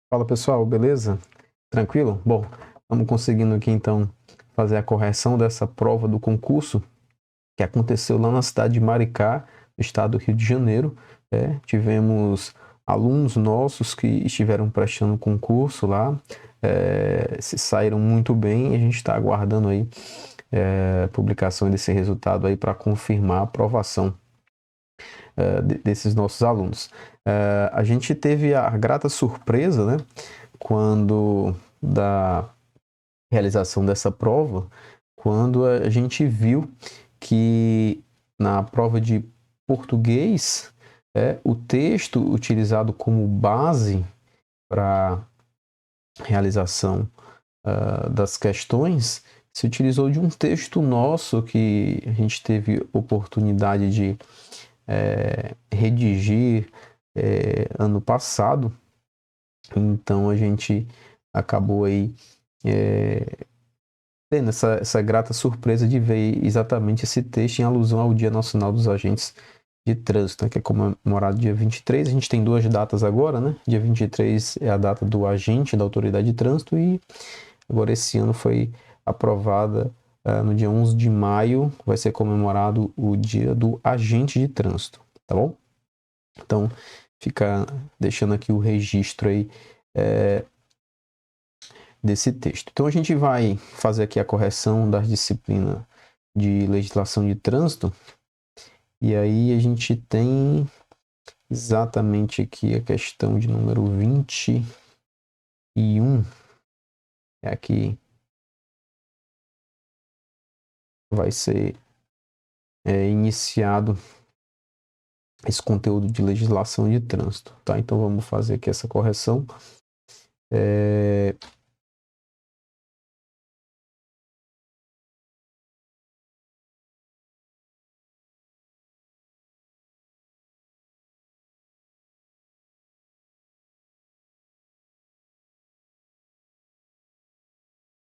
Fala pessoal, beleza? Tranquilo? Bom, estamos conseguindo aqui então fazer a correção dessa prova do concurso que aconteceu lá na cidade de Maricá, no estado do Rio de Janeiro. Tivemos alunos nossos que estiveram prestando o concurso lá, se saíram muito bem e a gente está aguardando aí a publicação desse resultado aí para confirmar a aprovação desses nossos alunos. A gente teve a grata surpresa, né, quando da realização dessa prova, quando a gente viu que na prova de português, o texto utilizado como base para realização das questões se utilizou de um texto nosso que a gente teve oportunidade de redigir ano passado. Então a gente acabou aí tendo essa grata surpresa de ver exatamente esse texto em alusão ao Dia Nacional dos Agentes de Trânsito, né, que é comemorado dia 23. A gente tem duas datas agora, né? Dia 23 é a data do agente da autoridade de trânsito e agora esse ano foi aprovada no dia 11 de maio, vai ser comemorado o Dia do Agente de Trânsito, tá bom? Então, fica deixando aqui o registro aí desse texto. Então, a gente vai fazer aqui a correção da disciplina de legislação de trânsito, e aí a gente tem exatamente aqui a questão de número 21, é aqui vai ser iniciado esse conteúdo de legislação de trânsito, tá? Então vamos fazer aqui essa correção.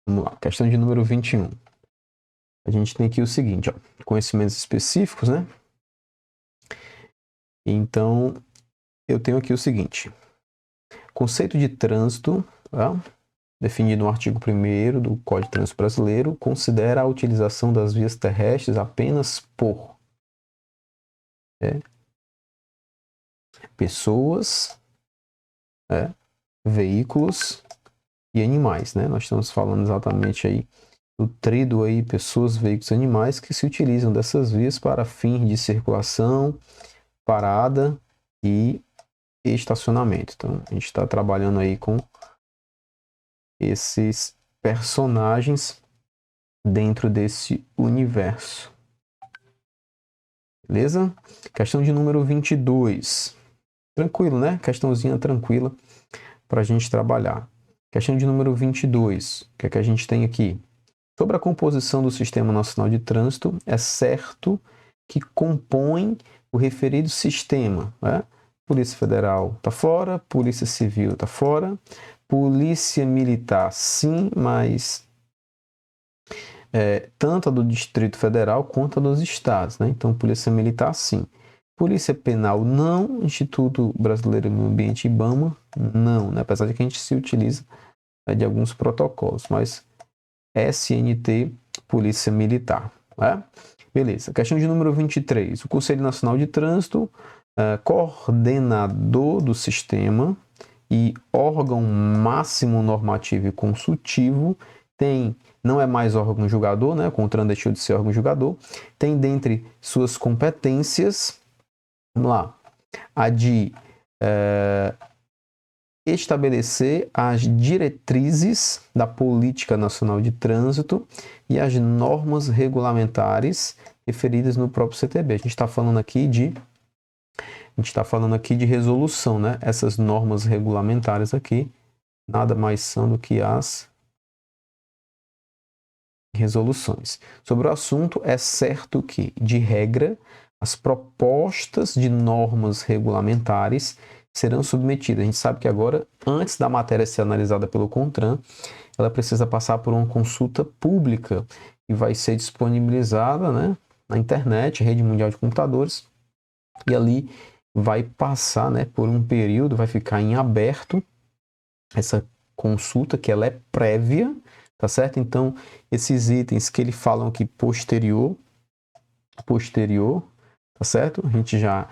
Vamos lá, questão de número 21. A gente tem aqui o seguinte, ó, conhecimentos específicos, né? Então, eu tenho aqui o seguinte: conceito de trânsito, tá? Definido no artigo 1º do Código de Trânsito Brasileiro, considera a utilização das vias terrestres apenas por pessoas, veículos e animais, né? Nós estamos falando exatamente aí do tríduo aí, pessoas, veículos e animais que se utilizam dessas vias para fins de circulação, parada e estacionamento. Então, a gente está trabalhando aí com esses personagens dentro desse universo. Beleza? Questão de número 22. Tranquilo, né? Questãozinha tranquila para a gente trabalhar. Questão de número 22. O que é que a gente tem aqui? Sobre a composição do Sistema Nacional de Trânsito, é certo que compõe o referido sistema, né? Polícia Federal está fora, Polícia Civil está fora, Polícia Militar sim, mas tanto a do Distrito Federal quanto a dos estados, né? Então, Polícia Militar sim. Polícia Penal não, Instituto Brasileiro do Meio Ambiente, IBAMA, não, né? Apesar de que a gente se utiliza de alguns protocolos, mas SNT, Polícia Militar, né? Beleza. Questão de número 23. O Conselho Nacional de Trânsito, coordenador do sistema e órgão máximo normativo e consultivo, não é mais órgão julgador, né? O CONTRAN deixou de ser órgão julgador, tem dentre suas competências, vamos lá, a de estabelecer as diretrizes da Política Nacional de Trânsito e as normas regulamentares referidas no próprio CTB. A gente está falando aqui de resolução, né? Essas normas regulamentares aqui nada mais são do que as resoluções. Sobre o assunto, é certo que, de regra, as propostas de normas regulamentares serão submetidas. A gente sabe que agora, antes da matéria ser analisada pelo CONTRAN, ela precisa passar por uma consulta pública e vai ser disponibilizada, né, na internet, Rede Mundial de Computadores, e ali vai passar, né, por um período, vai ficar em aberto essa consulta, que ela é prévia, tá certo? Então, esses itens que ele falam aqui posterior, tá certo? A gente já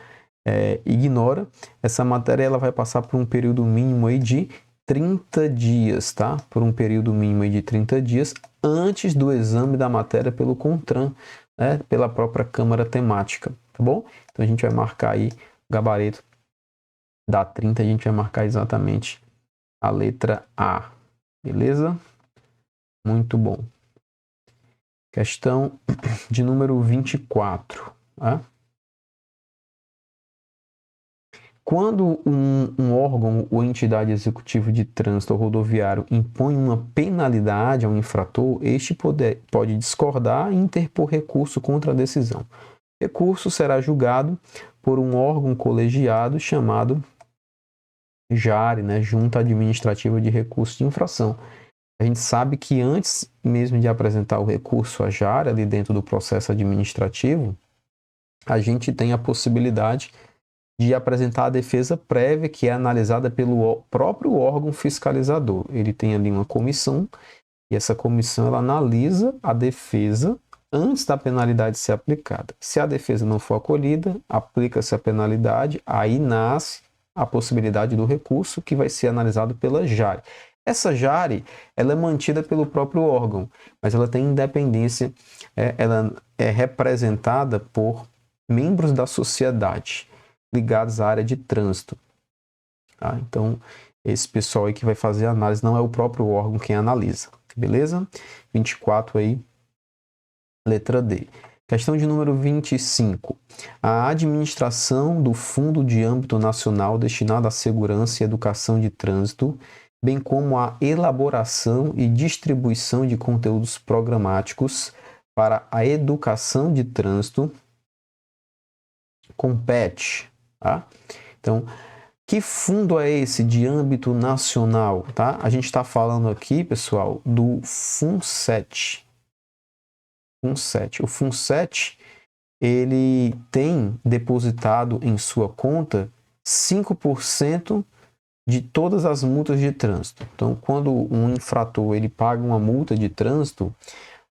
ignora. Essa matéria ela vai passar por um período mínimo aí de 30 dias, tá? Por um período mínimo aí de 30 dias antes do exame da matéria pelo CONTRAN, né? Pela própria Câmara Temática, tá bom? Então a gente vai marcar aí o gabarito da 30, a gente vai marcar exatamente a letra A, beleza? Muito bom. Questão de número 24, tá? Quando um órgão ou entidade executiva de trânsito rodoviário impõe uma penalidade ao infrator, este pode discordar e interpor recurso contra a decisão. O recurso será julgado por um órgão colegiado chamado JARE, né, Junta Administrativa de Recursos de Infração. A gente sabe que antes mesmo de apresentar o recurso à JARE, ali dentro do processo administrativo, a gente tem a possibilidade de apresentar a defesa prévia, que é analisada pelo próprio órgão fiscalizador. Ele tem ali uma comissão, e essa comissão ela analisa a defesa antes da penalidade ser aplicada. Se a defesa não for acolhida, aplica-se a penalidade, aí nasce a possibilidade do recurso, que vai ser analisado pela JARE. Essa JARE ela é mantida pelo próprio órgão, mas ela tem independência, ela é representada por membros da sociedade ligados à área de trânsito. Tá? Então, esse pessoal aí que vai fazer a análise não é o próprio órgão quem analisa. Beleza? 24 aí, letra D. Questão de número 25. A administração do Fundo de Âmbito Nacional destinado à segurança e educação de trânsito, bem como a elaboração e distribuição de conteúdos programáticos para a educação de trânsito, compete. Tá? Então, que fundo é esse de âmbito nacional? Tá? A gente está falando aqui, pessoal, do FUNSET. O FUNSET, ele tem depositado em sua conta 5% de todas as multas de trânsito. Então, quando um infrator ele paga uma multa de trânsito,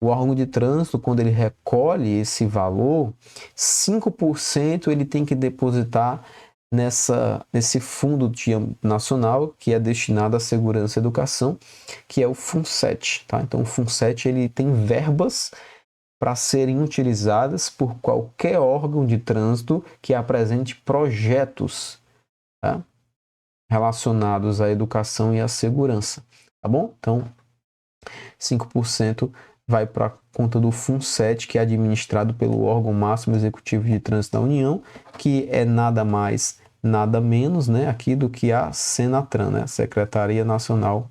o órgão de trânsito, quando ele recolhe esse valor, 5% ele tem que depositar nesse fundo nacional que é destinado à segurança e educação, que é o FUNSET. Tá? Então, o FUNSET ele tem verbas para serem utilizadas por qualquer órgão de trânsito que apresente projetos, tá? Relacionados à educação e à segurança. Tá bom? Então, 5% vai para a conta do FUNSET, que é administrado pelo órgão máximo executivo de trânsito da União, que é nada mais, nada menos, né, aqui do que a Senatran, né, Secretaria Nacional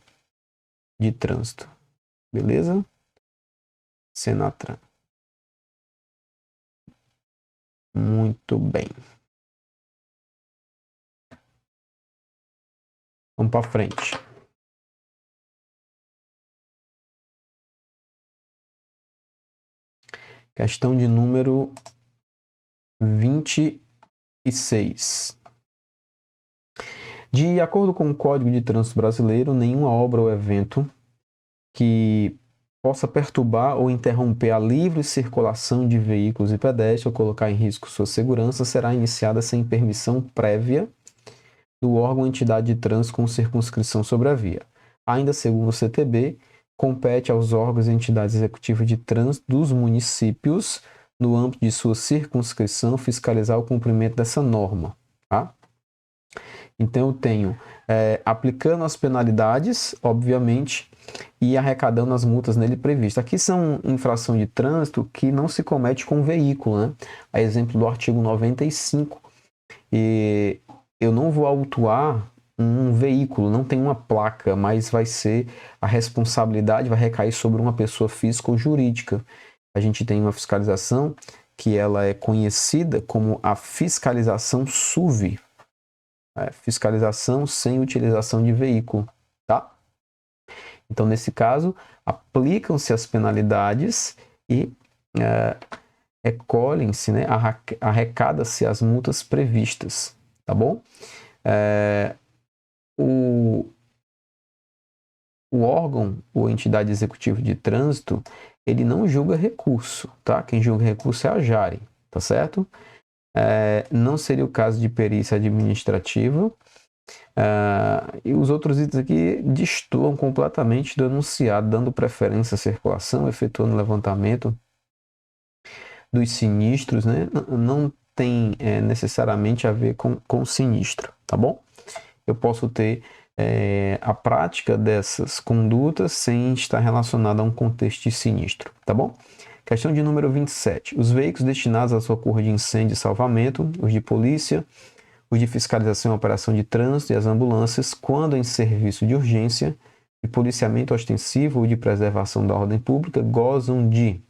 de Trânsito. Beleza? Senatran. Muito bem. Vamos para frente. Questão de número 26. De acordo com o Código de Trânsito Brasileiro, nenhuma obra ou evento que possa perturbar ou interromper a livre circulação de veículos e pedestres ou colocar em risco sua segurança será iniciada sem permissão prévia do órgão ou entidade de trânsito com circunscrição sobre a via. Ainda segundo o CTB, compete aos órgãos e entidades executivas de trânsito dos municípios, no âmbito de sua circunscrição, fiscalizar o cumprimento dessa norma. Tá? Então, eu tenho aplicando as penalidades, obviamente, e arrecadando as multas nele previstas. Aqui são infração de trânsito que não se comete com veículo, né? A exemplo do artigo 95. E eu não vou autuar um veículo, não tem uma placa, mas vai ser a responsabilidade vai recair sobre uma pessoa física ou jurídica. A gente tem uma fiscalização que ela é conhecida como a fiscalização SUV, fiscalização sem utilização de veículo, tá? Então, nesse caso, aplicam-se as penalidades e recolhem-se, né, arrecada-se as multas previstas, tá bom? o órgão ou entidade executiva de trânsito, ele não julga recurso, tá? Quem julga recurso é a Jari, tá certo? Não seria o caso de perícia administrativa. E os outros itens aqui destoam completamente do enunciado, dando preferência à circulação, efetuando levantamento dos sinistros, né? Não tem necessariamente a ver com sinistro, tá bom? Eu posso ter a prática dessas condutas sem estar relacionada a um contexto de sinistro, tá bom? Questão de número 27. Os veículos destinados a socorro de incêndio e salvamento, os de polícia, os de fiscalização e operação de trânsito e as ambulâncias, quando em serviço de urgência, de policiamento ostensivo ou de preservação da ordem pública, gozam de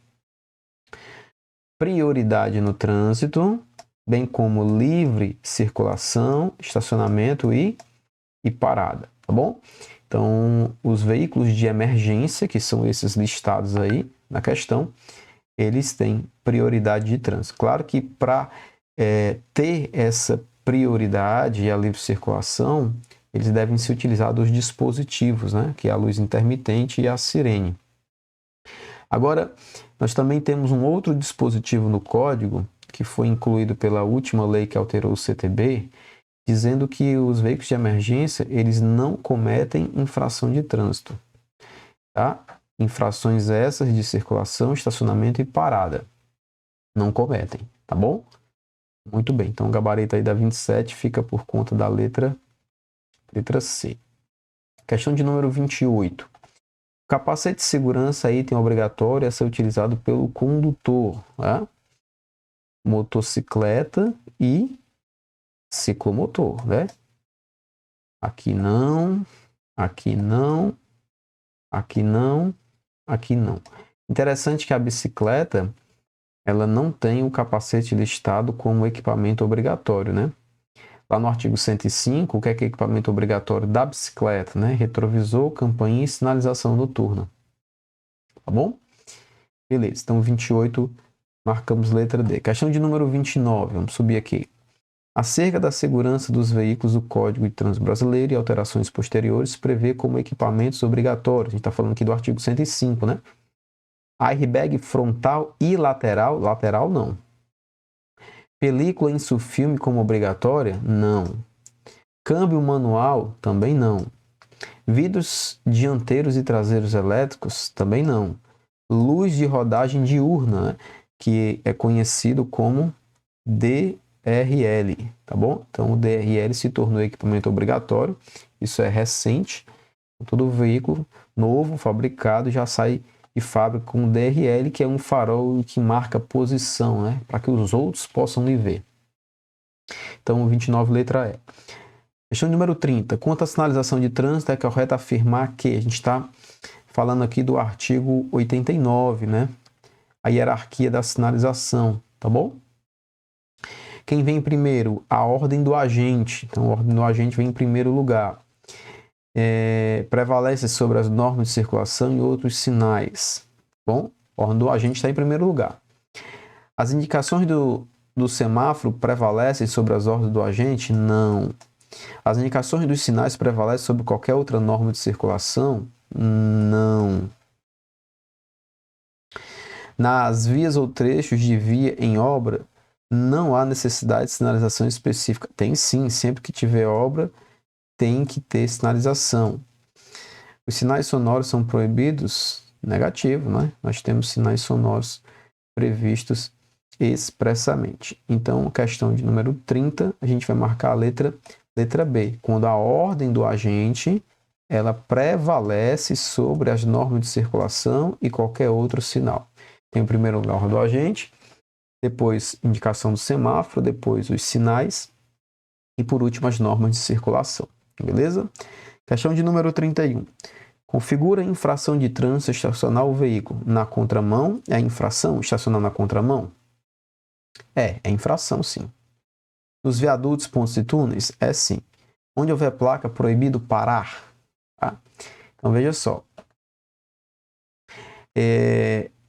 prioridade no trânsito, bem como livre circulação, estacionamento e parada, tá bom? Então, os veículos de emergência, que são esses listados aí na questão, eles têm prioridade de trânsito. Claro que para ter essa prioridade e a livre circulação, eles devem se utilizar dos dispositivos, né? Que é a luz intermitente e a sirene. Agora, nós também temos um outro dispositivo no código, que foi incluído pela última lei que alterou o CTB, dizendo que os veículos de emergência, eles não cometem infração de trânsito, tá? Infrações essas de circulação, estacionamento e parada. Não cometem, tá bom? Muito bem, então o gabarito aí da 27 fica por conta da letra C. Questão de número 28. O capacete de segurança aí item obrigatório a ser utilizado pelo condutor, tá? Motocicleta e ciclomotor, né? Aqui não, aqui não, aqui não, aqui não. Interessante que a bicicleta, ela não tem o capacete listado como equipamento obrigatório, né? Lá no artigo 105, o que é equipamento obrigatório da bicicleta, né? Retrovisor, campainha e sinalização noturna. Tá bom? Beleza, então 28, marcamos letra D. Questão de número 29, vamos subir aqui. Acerca da segurança dos veículos, o Código de Trânsito Brasileiro e alterações posteriores prevê como equipamentos obrigatórios. A gente está falando aqui do artigo 105, né? Airbag frontal e lateral, lateral não. Película insufilme como obrigatória? Não. Câmbio manual? Também não. Vidros dianteiros e traseiros elétricos? Também não. Luz de rodagem diurna, né? Que é conhecido como DRL, tá bom? Então o DRL se tornou equipamento obrigatório, isso é recente. Todo veículo novo, fabricado, já sai de fábrica com DRL, que é um farol que marca posição, né? Para que os outros possam lhe ver. Então 29, letra E. Questão número 30. Quanto à sinalização de trânsito, é correto afirmar que a gente está falando aqui do artigo 89, né? A hierarquia da sinalização, tá bom? Quem vem primeiro? A ordem do agente. Então, a ordem do agente vem em primeiro lugar. Prevalece sobre as normas de circulação e outros sinais. Bom, a ordem do agente está em primeiro lugar. As indicações do semáforo prevalecem sobre as ordens do agente? Não. As indicações dos sinais prevalecem sobre qualquer outra norma de circulação? Não. Nas vias ou trechos de via em obra, não há necessidade de sinalização específica. Tem sim, sempre que tiver obra, tem que ter sinalização. Os sinais sonoros são proibidos? Negativo, né? Nós temos sinais sonoros previstos expressamente. Então, questão de número 30, a gente vai marcar a letra B. Quando a ordem do agente, ela prevalece sobre as normas de circulação e qualquer outro sinal. Tem o primeiro lugar a ordem do agente, depois indicação do semáforo, depois os sinais e por último as normas de circulação. Beleza? Questão de número 31. Configura infração de trânsito estacionar o veículo na contramão. É infração estacionar na contramão? É infração sim. Nos viadutos, pontos e túneis? É sim. Onde houver placa, proibido parar. Tá? Então veja só.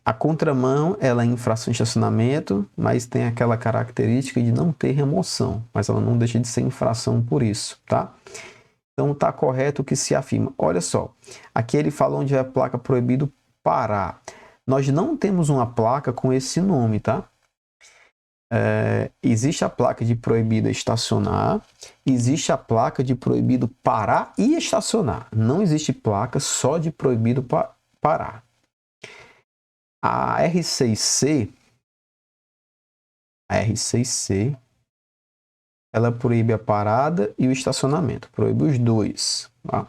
A contramão, ela é infração de estacionamento, mas tem aquela característica de não ter remoção, mas ela não deixa de ser infração por isso, tá? Então está correto o que se afirma. Olha só, aqui ele fala onde é a placa proibido parar. Nós não temos uma placa com esse nome, tá? Existe a placa de proibido estacionar, existe a placa de proibido parar e estacionar. Não existe placa só de proibido parar. A R6C, ela proíbe a parada e o estacionamento, proíbe os dois, tá?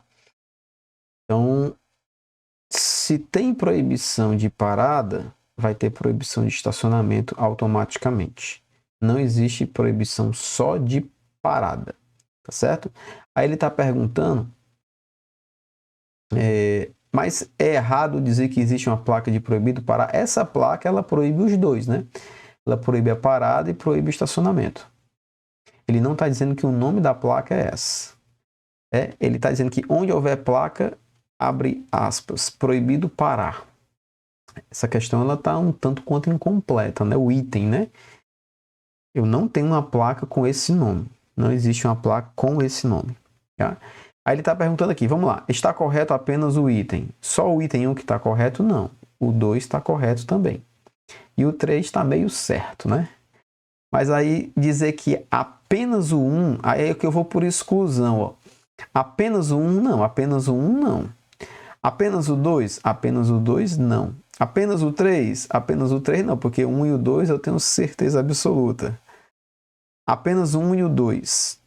Então, se tem proibição de parada, vai ter proibição de estacionamento automaticamente. Não existe proibição só de parada, tá certo? Aí ele está perguntando, mas é errado dizer que existe uma placa de proibido parar? Essa placa, ela proíbe os dois, né? Ela proíbe a parada e proíbe o estacionamento. Ele não está dizendo que o nome da placa é essa. Ele está dizendo que onde houver placa, abre aspas, proibido parar. Essa questão ela está um tanto quanto incompleta, né? O item, né? Eu não tenho uma placa com esse nome. Não existe uma placa com esse nome. Tá? Aí ele está perguntando aqui, vamos lá. Está correto apenas o item? Só o item 1 que está correto? Não. O 2 está correto também. E o 3 está meio certo, né? Mas aí dizer que apenas o 1, aí é que eu vou por exclusão, ó. Apenas o 1, não. Apenas o 1, não. Apenas o 2? Apenas o 2, não. Apenas o 3? Apenas o 3, não, porque o 1 e o 2 eu tenho certeza absoluta. Apenas o 1 e o 2.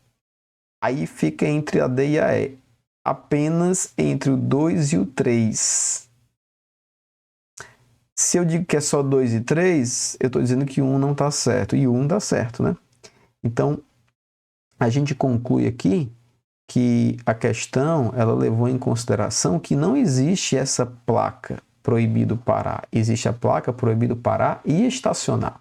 Aí fica entre a D e a E. Apenas entre o 2 e o 3. Se eu digo que é só 2 e 3, eu estou dizendo que o 1 não está certo. E o 1 dá certo, né? Então, a gente conclui aqui que a questão ela levou em consideração que não existe essa placa proibido parar. Existe a placa proibido parar e estacionar.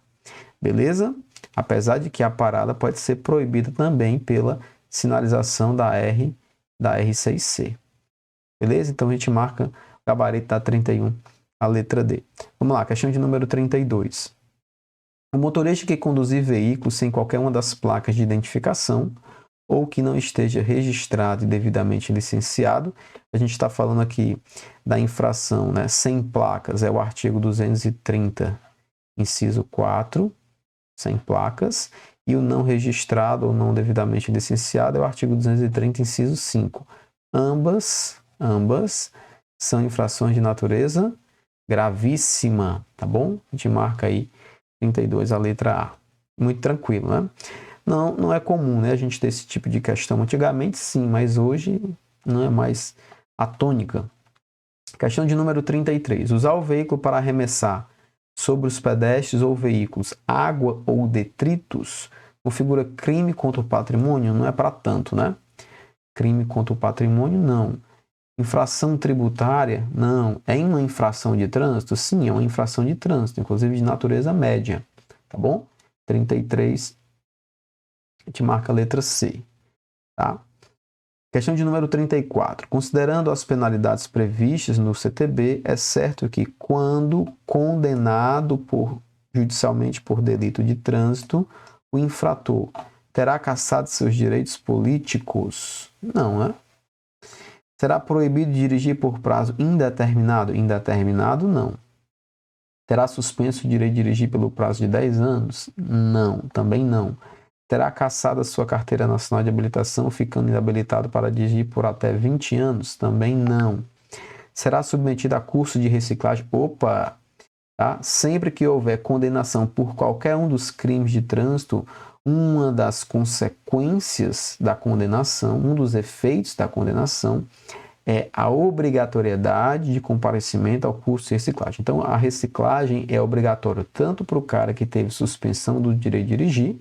Beleza? Apesar de que a parada pode ser proibida também pela sinalização da R6C. Beleza? Então a gente marca o gabarito da 31, a letra D. Vamos lá, questão de número 32. O motorista que conduzir veículo sem qualquer uma das placas de identificação ou que não esteja registrado e devidamente licenciado, a gente está falando aqui da infração, né? Sem placas, é o artigo 230, inciso 4, sem placas, e o não registrado ou não devidamente licenciado é o artigo 230, inciso 5. Ambas são infrações de natureza gravíssima, tá bom? A gente marca aí 32, a letra A. Muito tranquilo, né? Não é comum, né, a gente ter esse tipo de questão. Antigamente sim, mas hoje não é mais a tônica. Questão de número 33. Usar o veículo para arremessar sobre os pedestres ou veículos água ou detritos configura crime contra o patrimônio? Não é para tanto, né? Crime contra o patrimônio, não. Infração tributária? Não. É uma infração de trânsito? Sim, é uma infração de trânsito, inclusive de natureza média. Tá bom? 33, a gente marca a letra C. Tá? Questão de número 34. Considerando as penalidades previstas no CTB, é certo que quando condenado judicialmente por delito de trânsito, o infrator terá cassado seus direitos políticos? Não, né? Será proibido de dirigir por prazo indeterminado? Indeterminado, não. Terá suspenso o direito de dirigir pelo prazo de 10 anos? Não, também não. Terá cassado a sua carteira nacional de habilitação, ficando inabilitado para dirigir por até 20 anos? Também não. Será submetido a curso de reciclagem? Opa! Tá? Sempre que houver condenação por qualquer um dos crimes de trânsito, uma das consequências da condenação, um dos efeitos da condenação, é a obrigatoriedade de comparecimento ao curso de reciclagem. Então, a reciclagem é obrigatória tanto para o cara que teve suspensão do direito de dirigir,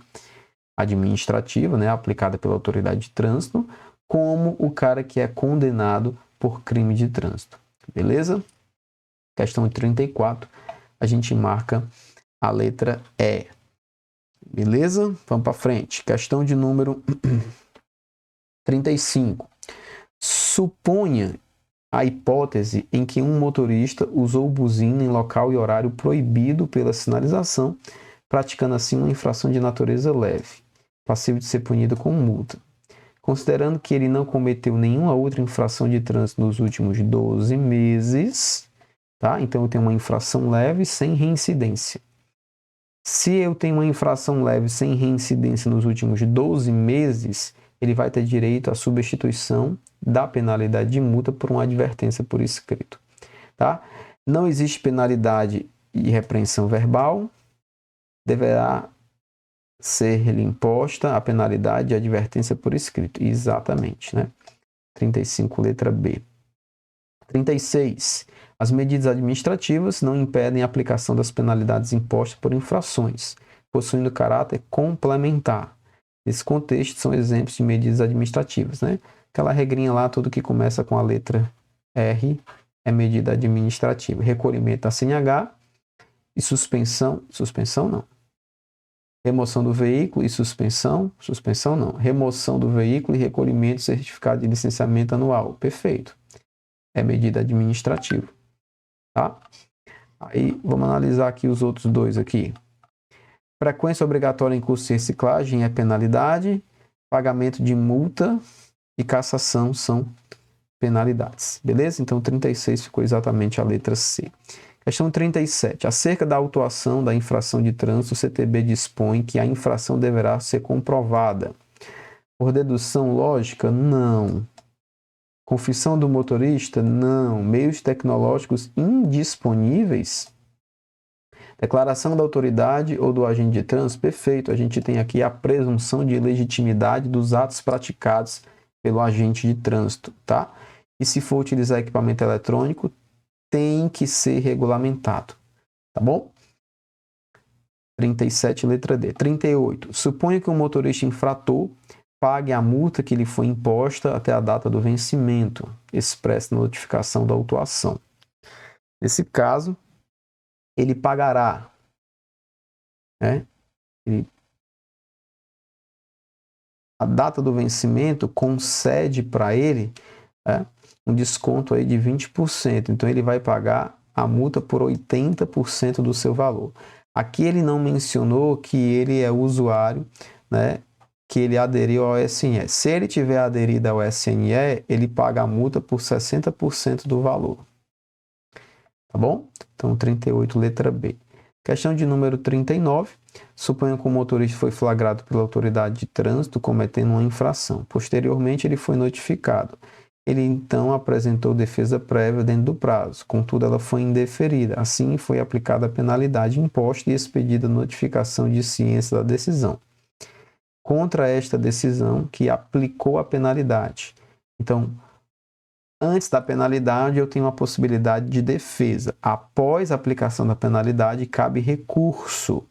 administrativa, né, aplicada pela autoridade de trânsito, como o cara que é condenado por crime de trânsito. Beleza? Questão 34, a gente marca a letra E. Beleza? Vamos para frente. Questão de número 35. Suponha a hipótese em que um motorista usou buzina em local e horário proibido pela sinalização, praticando assim uma infração de natureza leve, passível de ser punido com multa. considerando que ele não cometeu nenhuma outra infração de trânsito nos últimos 12 meses, tá? Então eu tenho uma infração leve sem reincidência. Se eu tenho uma infração leve sem reincidência nos últimos 12 meses, ele vai ter direito à substituição da penalidade de multa por uma advertência por escrito, tá? Não existe penalidade e repreensão verbal, deverá ser-lhe imposta a penalidade de advertência por escrito. Exatamente, né? 35, letra B. 36. As medidas administrativas não impedem a aplicação das penalidades impostas por infrações, possuindo caráter complementar. Nesse contexto, são exemplos de medidas administrativas, né? Aquela regrinha lá, tudo que começa com a letra R é medida administrativa. Recolhimento da CNH e suspensão não. Remoção do veículo e suspensão não. Remoção do veículo e recolhimento do certificado de licenciamento anual. Perfeito. É medida administrativa. Tá? Aí, vamos analisar aqui os outros dois aqui. Frequência obrigatória em curso de reciclagem é penalidade. Pagamento de multa e cassação são penalidades. Beleza? Então, 36 ficou exatamente a letra C. Questão 37. Acerca da autuação da infração de trânsito, o CTB dispõe que a infração deverá ser comprovada. Por dedução lógica? Não. Confissão do motorista? Não. Meios tecnológicos indisponíveis? Declaração da autoridade ou do agente de trânsito? Perfeito. A gente tem aqui a presunção de legitimidade dos atos praticados pelo agente de trânsito, tá? E se for utilizar equipamento eletrônico, tem que ser regulamentado, tá bom? 37, letra D. 38. Suponha que o motorista infrator pague a multa que lhe foi imposta até a data do vencimento, expressa na notificação da autuação. Nesse caso, ele pagará, né? A data do vencimento concede para ele, né, um desconto aí de 20%. Então, ele vai pagar a multa por 80% do seu valor. Aqui ele não mencionou que ele é usuário, né, que ele aderiu ao SNE. Se ele tiver aderido ao SNE, ele paga a multa por 60% do valor. Tá bom? Então, 38, letra B. Questão de número 39. Suponha que o motorista foi flagrado pela autoridade de trânsito cometendo uma infração. Posteriormente, ele foi notificado. Ele, então, apresentou defesa prévia dentro do prazo. Contudo, ela foi indeferida. Assim, foi aplicada a penalidade imposta e expedida a notificação de ciência da decisão. Contra esta decisão que aplicou a penalidade. Então, antes da penalidade, eu tenho a possibilidade de defesa. Após a aplicação da penalidade, cabe recurso.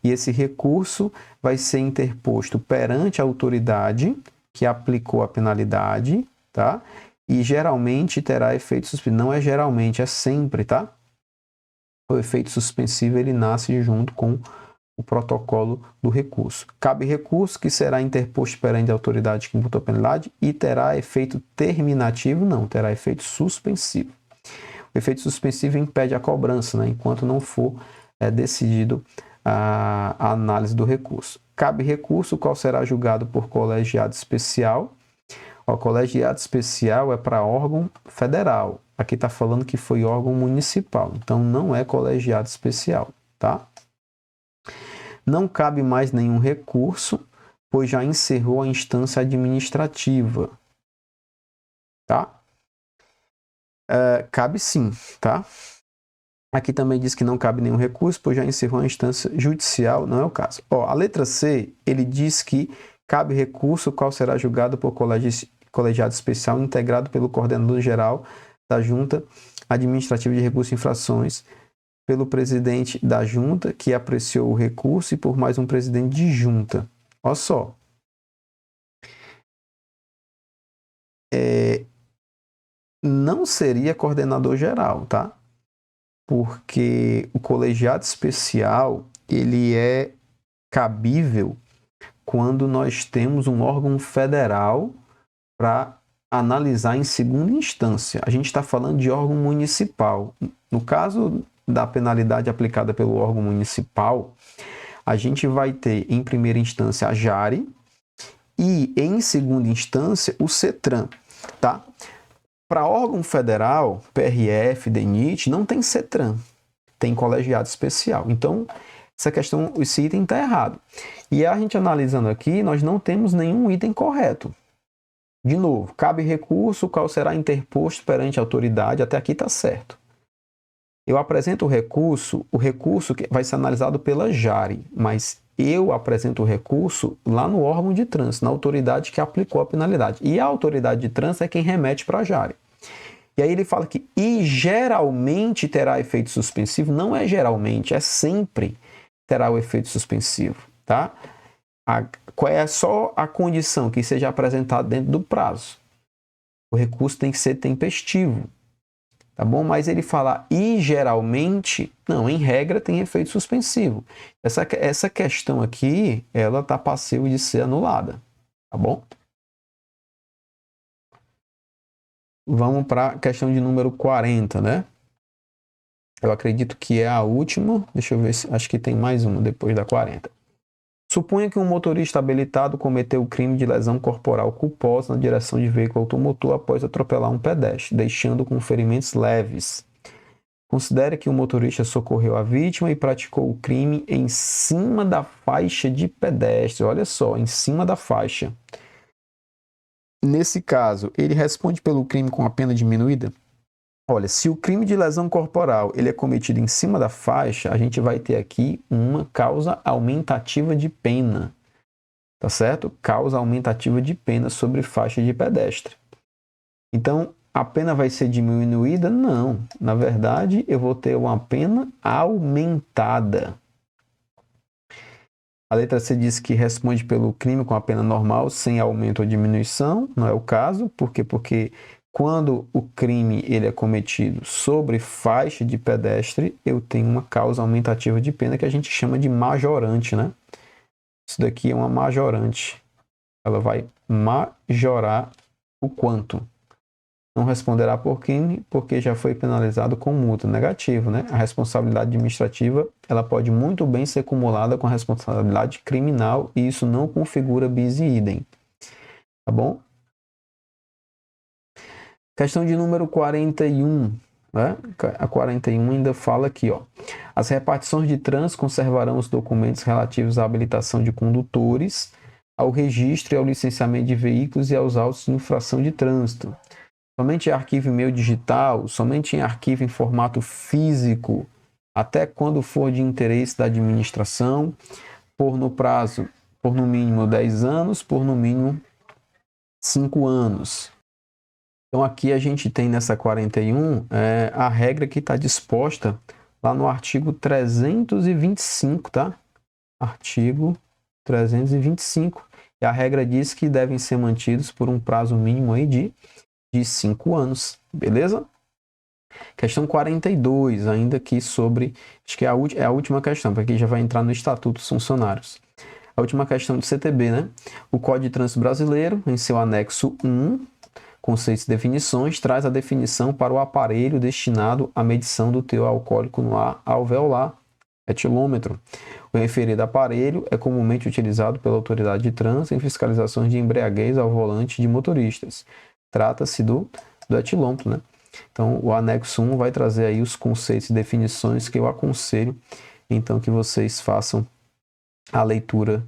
E esse recurso vai ser interposto perante a autoridade que aplicou a penalidade, tá? E geralmente terá efeito suspensivo. Não é geralmente, é sempre, tá? O efeito suspensivo, ele nasce junto com o protocolo do recurso. Cabe recurso que será interposto perante a autoridade que imputou a penalidade e terá efeito terminativo? Não, terá efeito suspensivo. O efeito suspensivo impede a cobrança, né, enquanto não for decidido a análise do recurso. Cabe recurso, qual será julgado por colegiado especial. O colegiado especial é para órgão federal. Aqui está falando que foi órgão municipal, então não é colegiado especial, tá? Não cabe mais nenhum recurso, pois já encerrou a instância administrativa, tá? Cabe sim, tá? Aqui também diz que não cabe nenhum recurso, pois já encerrou a instância judicial, não é o caso. Ó, a letra C, ele diz que cabe recurso, qual será julgado por colegiado especial integrado pelo coordenador geral da Junta Administrativa de Recursos e Infrações, pelo presidente da junta, que apreciou o recurso, e por mais um presidente de junta. Olha só. Não seria coordenador geral, tá? Porque o colegiado especial, ele é cabível quando nós temos um órgão federal para analisar em segunda instância. A gente está falando de órgão municipal. No caso da penalidade aplicada pelo órgão municipal, a gente vai ter, em primeira instância, a JARE e, em segunda instância, o CETRAN, tá? Para órgão federal, PRF, DENIT, não tem CETRAN, tem colegiado especial. Então, essa questão, esse item está errado. E a gente analisando aqui, nós não temos nenhum item correto. De novo, cabe recurso, qual será interposto perante a autoridade, até aqui está certo. Eu apresento o recurso que vai ser analisado pela JARE, mas eu apresento o recurso lá no órgão de trânsito, na autoridade que aplicou a penalidade. E a autoridade de trânsito é quem remete para a JARE. E aí ele fala que e geralmente terá efeito suspensivo. Não é geralmente, é sempre terá o efeito suspensivo, tá? Qual é só a condição? Que seja apresentado dentro do prazo. O recurso tem que ser tempestivo, tá bom? Mas ele fala e geralmente, não, em regra tem efeito suspensivo. Essa questão aqui, ela tá passível de ser anulada, tá bom? Vamos para a questão de número 40, né? Eu acredito que é a última. Deixa eu ver se acho que tem mais uma depois da 40. Suponha que um motorista habilitado cometeu o crime de lesão corporal culposa na direção de veículo automotor após atropelar um pedestre, deixando com ferimentos leves. Considere que o motorista socorreu a vítima e praticou o crime em cima da faixa de pedestre. Olha só, em cima da faixa. Nesse caso, ele responde pelo crime com a pena diminuída? Olha, se o crime de lesão corporal ele é cometido em cima da faixa, a gente vai ter aqui uma causa aumentativa de pena, tá certo? Causa aumentativa de pena sobre faixa de pedestre. Então, a pena vai ser diminuída? Não. Na verdade, eu vou ter uma pena aumentada. A letra C diz que responde pelo crime com a pena normal, sem aumento ou diminuição. Não é o caso. Por quê? Porque quando o crime ele é cometido sobre faixa de pedestre, eu tenho uma causa aumentativa de pena que a gente chama de majorante, né? Isso daqui é uma majorante. Ela vai majorar o quanto? Não responderá por crime porque já foi penalizado com multa. Negativo, né? A responsabilidade administrativa ela pode muito bem ser acumulada com a responsabilidade criminal e isso não configura bis e idem. Tá bom? Questão de número 41. Né? A 41 ainda fala aqui, ó. As repartições de trânsito conservarão os documentos relativos à habilitação de condutores, ao registro e ao licenciamento de veículos e aos autos de infração de trânsito. Somente em arquivo e-mail digital, somente em arquivo em formato físico, até quando for de interesse da administração, por no mínimo 10 anos, por no mínimo 5 anos. Então aqui a gente tem nessa 41 a regra que está disposta lá no artigo 325, tá? Artigo 325. E a regra diz que devem ser mantidos por um prazo mínimo aí de 5 anos, beleza? Questão 42, ainda aqui sobre, acho que é a última questão, porque aqui já vai entrar no Estatuto dos Funcionários. A última questão do CTB, né? O Código de Trânsito Brasileiro, em seu anexo 1, conceitos e definições, traz a definição para o aparelho destinado à medição do teor alcoólico no ar alveolar, etilômetro. O referido aparelho é comumente utilizado pela autoridade de trânsito em fiscalizações de embriaguez ao volante de motoristas. Trata-se do etilômetro, né? Então, o anexo 1 vai trazer aí os conceitos e definições que eu aconselho, então, que vocês façam a leitura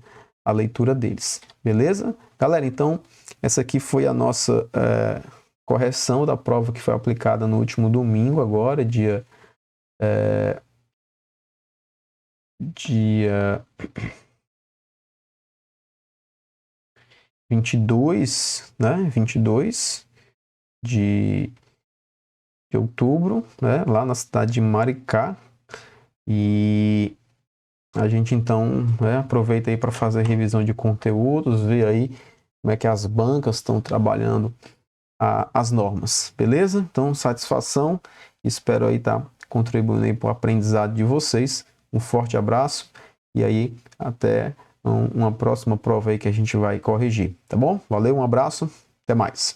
deles, beleza? Galera, então, essa aqui foi a nossa correção da prova que foi aplicada no último domingo, agora, dia 22, né? 22 de outubro, né? Lá na cidade de Maricá. E a gente então aproveita aí para fazer revisão de conteúdos, ver aí como é que as bancas estão trabalhando as normas, beleza? Então, satisfação, espero aí estar contribuindo aí para o aprendizado de vocês. Um forte abraço e aí até uma próxima prova aí que a gente vai corrigir, tá bom? Valeu, um abraço, até mais.